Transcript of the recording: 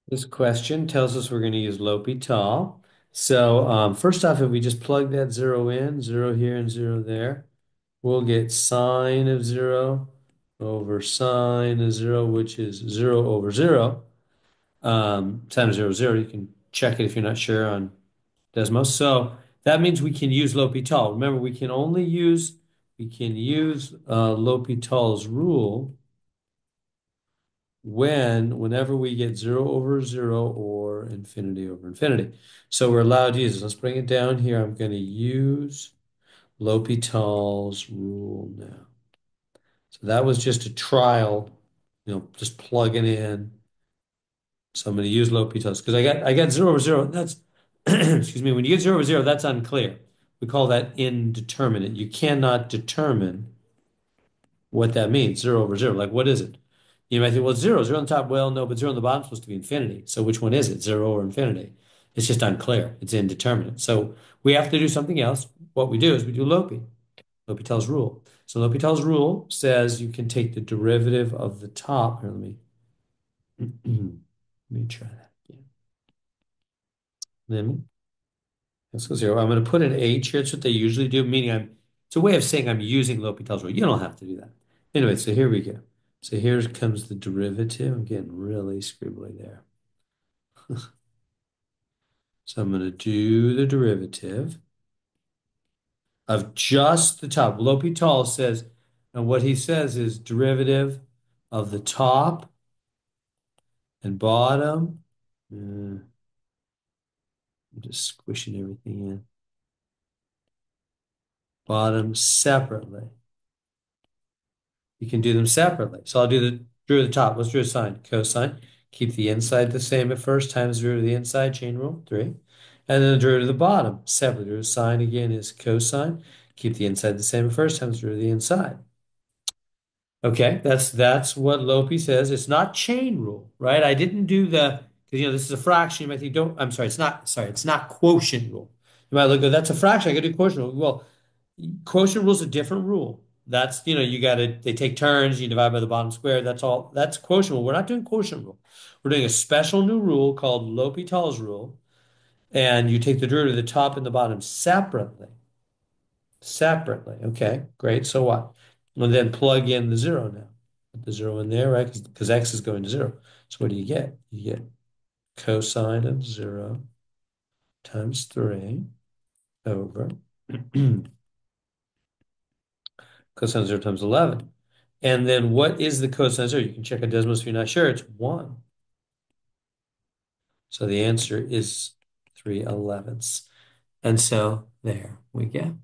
This question tells us we're going to use L'Hopital. So first off, if we just plug that zero in, zero here and zero there, we'll get sine of zero over sine of zero, which is zero over zero. Sine of zero is zero. You can check it if you're not sure on Desmos. So that means we can use L'Hopital. Remember, we can use L'Hopital's rule whenever we get zero over zero or infinity over infinity. So we're allowed to use this. Let's bring it down here. I'm going to use L'Hopital's rule now. So that was just a trial, just plugging in. So I'm going to use L'Hopital's because I got zero over zero. That's excuse me. When you get zero over zero, that's unclear. We call that indeterminate. You cannot determine what that means, zero over zero. Like, what is it? You might think, well, zero, zero on the top. Well, no, but zero on the bottom is supposed to be infinity. So which one is it, zero or infinity? It's just unclear. It's indeterminate. So we have to do something else. What we do is we do Lopi, L'Hopital's rule. So L'Hopital's rule says you can take the derivative of the top. Here, let me try that again. Then let's go zero. I'm going to put an H here. It's what they usually do, meaning it's a way of saying I'm using L'Hopital's rule. You don't have to do that. Anyway, so here we go. So here comes the derivative. I'm getting really scribbly there. So I'm going to do the derivative of just the top. L'Hopital says, and what he says is derivative of the top and bottom. I'm just squishing everything in. Bottom separately. You can do them separately. So I'll do the drew the top. Let's draw a sine, cosine. Keep the inside the same at first, times the root of the inside, chain rule, 3. And then the root of the bottom, separately. The root of sine again is cosine. Keep the inside the same at first, times the root of the inside. Okay, that's what Lopi says. It's not chain rule, right? I didn't do the because this is a fraction. You might think, don't, I'm sorry, it's not quotient rule. You might look, that's a fraction. I gotta do quotient rule. Well, quotient rule is a different rule. That's, they take turns, you divide by the bottom square. That's all. That's quotient rule. We're not doing quotient rule. We're doing a special new rule called L'Hopital's rule. And you take the derivative of the top and the bottom separately. Separately. Okay, great. So what? And then plug in the zero now. Put the zero in there, right? Because x is going to zero. So what do you get? You get cosine of zero times 3 over cosine of 0 times 11. And then what is the cosine of 0? You can check a Desmos if you're not sure. It's 1. So the answer is 3/11. And so there we go.